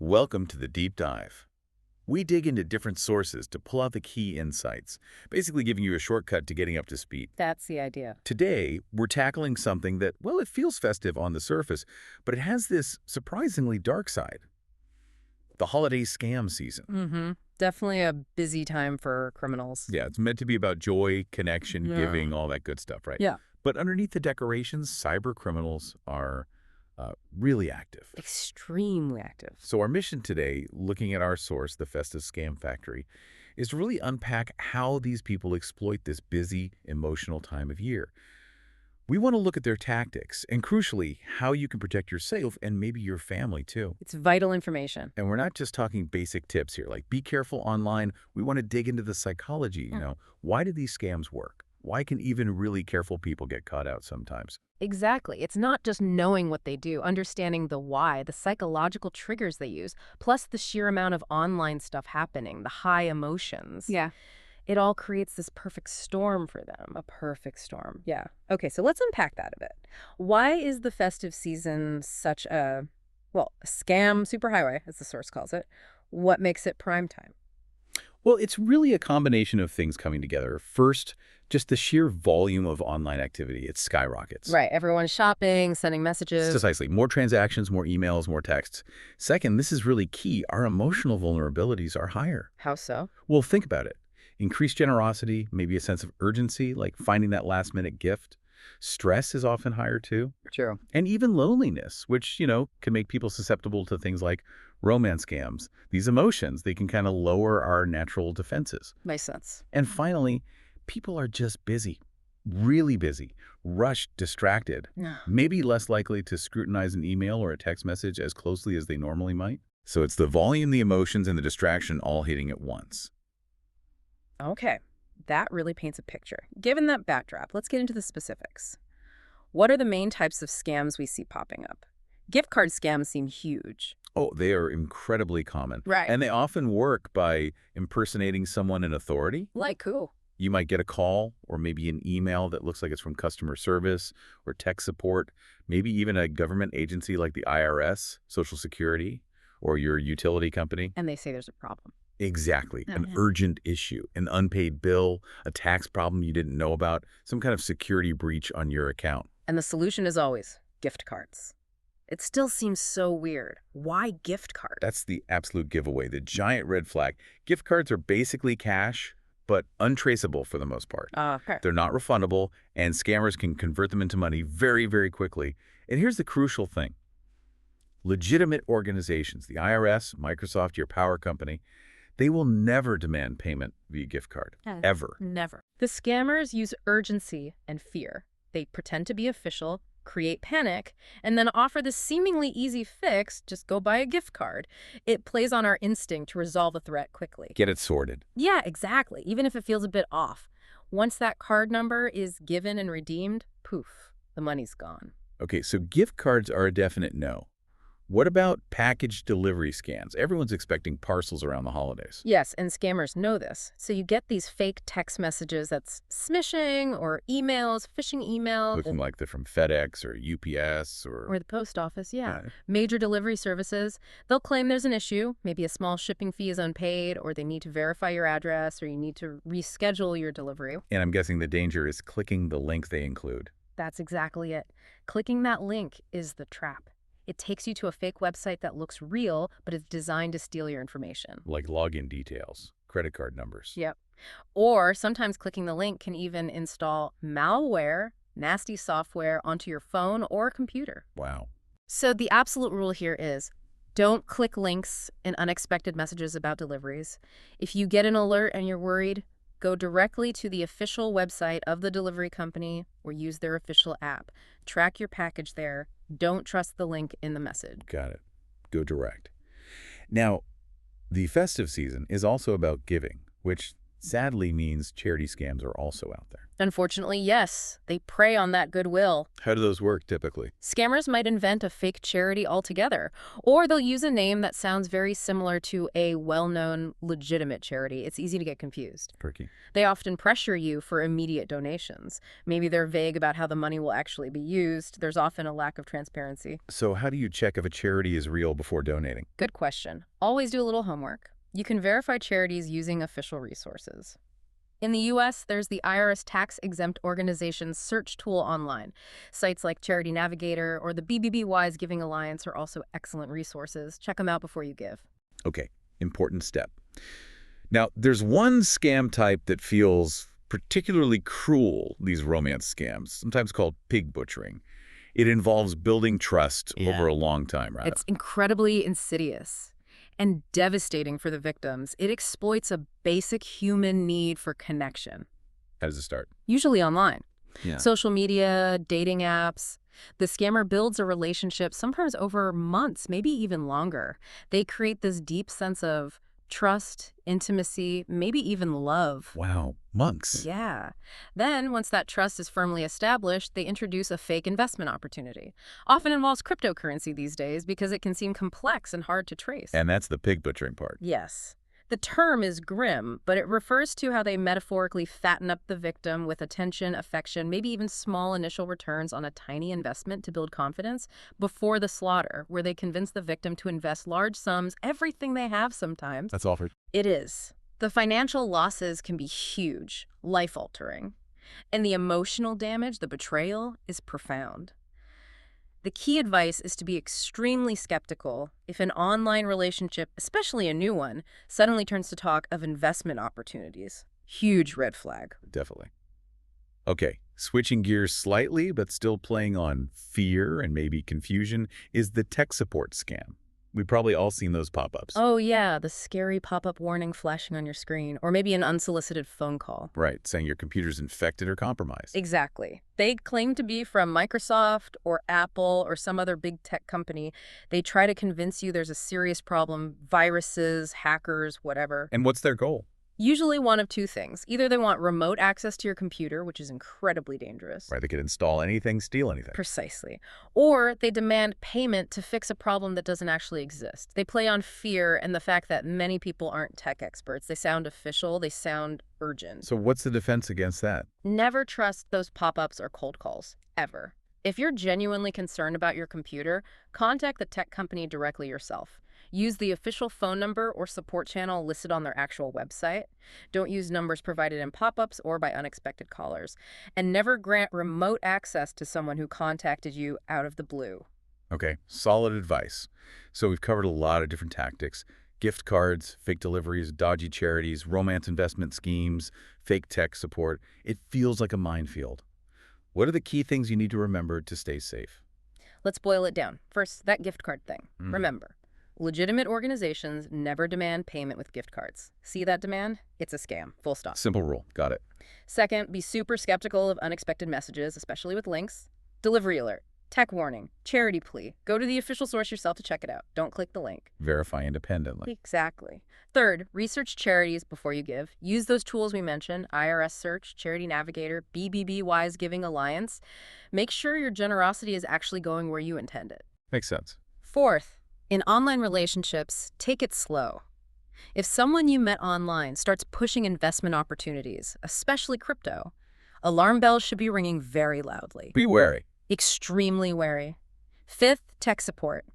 Welcome to the Deep Dive. We dig into different sources to pull out the key insights, basically giving you a shortcut to getting up to speed. That's the idea. Today, we're tackling something that, well, it feels festive on the surface, but it has this surprisingly dark side. The holiday scam season. Definitely a busy time for criminals. Yeah, it's meant to be about joy, connection, Yeah. giving, all that good stuff, right? Yeah. But underneath the decorations, cyber criminals are really active. Extremely active. So our mission today, looking at our source, the Festive Scam Factory, is to really unpack how these people exploit this busy, emotional time of year. We want to look at their tactics and, crucially, how you can protect yourself and maybe your family, too. It's vital information. And we're not just talking basic tips here, like be careful online. We want to dig into the psychology, Why do these scams work? Why can even really careful people get caught out sometimes? Exactly. It's not just knowing what they do, understanding the why, the psychological triggers they use, plus the sheer amount of online stuff happening, the high emotions. Yeah. It all creates this perfect storm for them, a perfect storm. Yeah. Okay, so let's unpack that a bit. Why is the festive season such a scam superhighway, as the source calls it? What makes it prime time? Well, it's really a combination of things coming together. First, just the sheer volume of online activity. It skyrockets. Right. Everyone's shopping, sending messages. Precisely. More transactions, more emails, more texts. Second, this is really key. Our emotional vulnerabilities are higher. How so? Well, think about it. Increased generosity, maybe a sense of urgency, like finding that last-minute gift. Stress is often higher, too. True. And even loneliness, which, can make people susceptible to things like romance scams. These emotions, they can kind of lower our natural defenses. Makes sense. And finally, people are just busy, really busy, rushed, distracted, maybe less likely to scrutinize an email or a text message as closely as they normally might. So it's the volume, the emotions, and the distraction all hitting at once. Okay, that really paints a picture. Given that backdrop, let's get into the specifics. What are the main types of scams we see popping up? Gift card scams seem huge. Oh, they are incredibly common. Right. And they often work by impersonating someone in authority. Like who? You might get a call or maybe an email that looks like it's from customer service or tech support, maybe even a government agency like the IRS, Social Security, or your utility company. And they say there's a problem. Exactly. An urgent issue, an unpaid bill, a tax problem you didn't know about, some kind of security breach on your account. And the solution is always gift cards. It still seems so weird. Why gift cards? That's the absolute giveaway, the giant red flag. Gift cards are basically cash, but untraceable for the most part. Okay. They're not refundable, and scammers can convert them into money very, very quickly. And here's the crucial thing. Legitimate organizations, the IRS, Microsoft, your power company, they will never demand payment via gift card, ever. Never. The scammers use urgency and fear. They pretend to be official, create panic, and then offer this seemingly easy fix, just go buy a gift card. It plays on our instinct to resolve a threat quickly. Get it sorted. Yeah, exactly, even if it feels a bit off. Once that card number is given and redeemed, poof, the money's gone. Okay, so gift cards are a definite no. What about package delivery scams? Everyone's expecting parcels around the holidays. Yes, and scammers know this. So you get these fake text messages that's smishing, or emails, phishing emails. Looking like they're from FedEx or UPS Or the post office, yeah. Major delivery services. They'll claim there's an issue. Maybe a small shipping fee is unpaid, or they need to verify your address, or you need to reschedule your delivery. And I'm guessing the danger is clicking the link they include. That's exactly it. Clicking that link is the trap. It takes you to a fake website that looks real, but is designed to steal your information. Like login details, credit card numbers. Yep. Or sometimes clicking the link can even install malware, nasty software onto your phone or computer. Wow. So the absolute rule here is don't click links in unexpected messages about deliveries. If you get an alert and you're worried, go directly to the official website of the delivery company or use their official app. Track your package there. Don't trust the link in the message. Got it. Go direct. Now, the festive season is also about giving, which sadly means charity scams are also out there. Unfortunately, yes, they prey on that goodwill. How do those work typically? Scammers might invent a fake charity altogether, or they'll use a name that sounds very similar to a well-known, legitimate charity. It's easy to get confused. Tricky. They often pressure you for immediate donations. Maybe they're vague about how the money will actually be used. There's often a lack of transparency. So how do you check if a charity is real before donating? Good question. Always do a little homework. You can verify charities using official resources. In the U.S., there's the IRS tax-exempt organizations search tool online. Sites like Charity Navigator or the BBBY's Giving Alliance are also excellent resources. Check them out before you give. Okay, important step. Now, there's one scam type that feels particularly cruel, these romance scams, sometimes called pig butchering. It involves building trust over a long time, right? It's incredibly insidious and devastating for the victims. It exploits a basic human need for connection. How does it start? Usually online. Yeah. Social media, dating apps. The scammer builds a relationship sometimes over months, maybe even longer. They create this deep sense of trust, intimacy, maybe even love. Wow, months. Yeah. Then, once that trust is firmly established, they introduce a fake investment opportunity. Often involves cryptocurrency these days because it can seem complex and hard to trace. And that's the pig butchering part. Yes. The term is grim, but it refers to how they metaphorically fatten up the victim with attention, affection, maybe even small initial returns on a tiny investment to build confidence before the slaughter, where they convince the victim to invest large sums, everything they have sometimes. That's offered. It is. The financial losses can be huge, life-altering. And the emotional damage, the betrayal, is profound. The key advice is to be extremely skeptical if an online relationship, especially a new one, suddenly turns to talk of investment opportunities. Huge red flag. Definitely. Okay, switching gears slightly, but still playing on fear and maybe confusion, is the tech support scam. We've probably all seen those pop-ups. Oh yeah, the scary pop-up warning flashing on your screen, or maybe an unsolicited phone call. Right, saying your computer's infected or compromised. Exactly. They claim to be from Microsoft or Apple or some other big tech company. They try to convince you there's a serious problem, viruses, hackers, whatever. And what's their goal? Usually one of two things. Either they want remote access to your computer, which is incredibly dangerous. Right, they could install anything, steal anything. Precisely. Or they demand payment to fix a problem that doesn't actually exist. They play on fear and the fact that many people aren't tech experts. They sound official. They sound urgent. So what's the defense against that? Never trust those pop-ups or cold calls, ever. If you're genuinely concerned about your computer, contact the tech company directly yourself. Use the official phone number or support channel listed on their actual website. Don't use numbers provided in pop-ups or by unexpected callers. And never grant remote access to someone who contacted you out of the blue. Okay, solid advice. So we've covered a lot of different tactics. Gift cards, fake deliveries, dodgy charities, romance investment schemes, fake tech support. It feels like a minefield. What are the key things you need to remember to stay safe? Let's boil it down. First, that gift card thing. Remember, legitimate organizations never demand payment with gift cards. See that demand? It's a scam. Full stop. Simple rule. Got it. Second, be super skeptical of unexpected messages, especially with links. Delivery alert, tech warning, charity plea. Go to the official source yourself to check it out. Don't click the link. Verify independently. Exactly. Third, research charities before you give. Use those tools we mentioned, IRS Search, Charity Navigator, BBBY's Giving Alliance. Make sure your generosity is actually going where you intend it. Makes sense. Fourth, in online relationships, take it slow. If someone you met online starts pushing investment opportunities, especially crypto, alarm bells should be ringing very loudly. Be wary. Extremely wary. Fifth, tech support.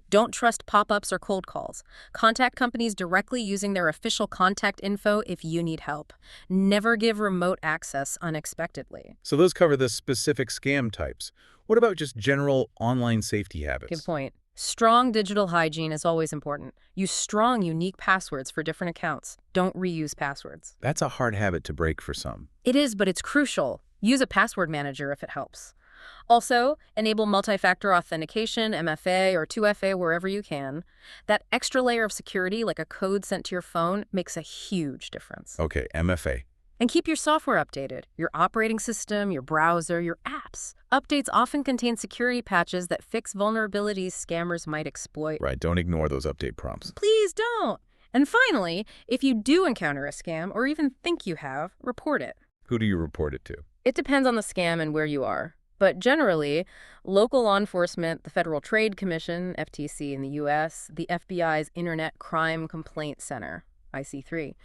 Don't trust pop-ups or cold calls. Contact companies directly using their official contact info if you need help. Never give remote access unexpectedly. So those cover the specific scam types. What about just general online safety habits? Good point. Strong digital hygiene is always important. Use strong, unique passwords for different accounts. Don't reuse passwords. That's a hard habit to break for some. It is, but it's crucial. Use a password manager if it helps. Also, enable multi-factor authentication, MFA or 2FA wherever you can. That extra layer of security, like a code sent to your phone, makes a huge difference. Okay, MFA. And keep your software updated. Your operating system, your browser, your apps. Updates often contain security patches that fix vulnerabilities scammers might exploit. Right, don't ignore those update prompts. Please don't. And finally, if you do encounter a scam or even think you have, report it. Who do you report it to? It depends on the scam and where you are. But generally, local law enforcement, the Federal Trade Commission, FTC in the U.S., the FBI's Internet Crime Complaint Center, IC3.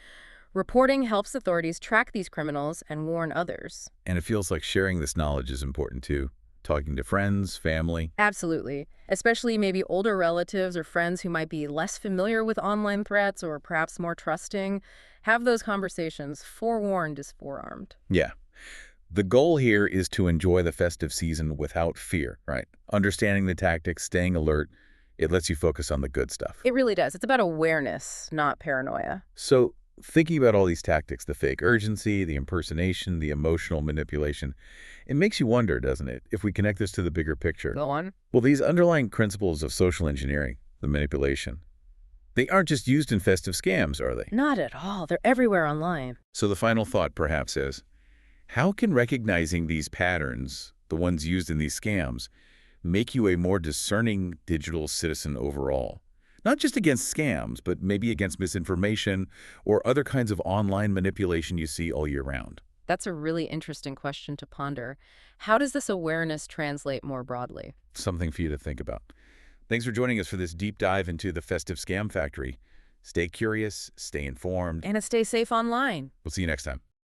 Reporting helps authorities track these criminals and warn others. And it feels like sharing this knowledge is important too. Talking to friends, family. Absolutely. Especially maybe older relatives or friends who might be less familiar with online threats or perhaps more trusting. Have those conversations. Forewarned is forearmed. Yeah. The goal here is to enjoy the festive season without fear, right? Understanding the tactics, staying alert, it lets you focus on the good stuff. It really does. It's about awareness, not paranoia. So, thinking about all these tactics, the fake urgency, the impersonation, the emotional manipulation, it makes you wonder, doesn't it, if we connect this to the bigger picture? Go on. Well, these underlying principles of social engineering, the manipulation, they aren't just used in festive scams, are they? Not at all. They're everywhere online. So the final thought, perhaps, is, how can recognizing these patterns, the ones used in these scams, make you a more discerning digital citizen overall? Not just against scams, but maybe against misinformation or other kinds of online manipulation you see all year round. That's a really interesting question to ponder. How does this awareness translate more broadly? Something for you to think about. Thanks for joining us for this deep dive into the festive scam factory. Stay curious, stay informed. And stay safe online. We'll see you next time.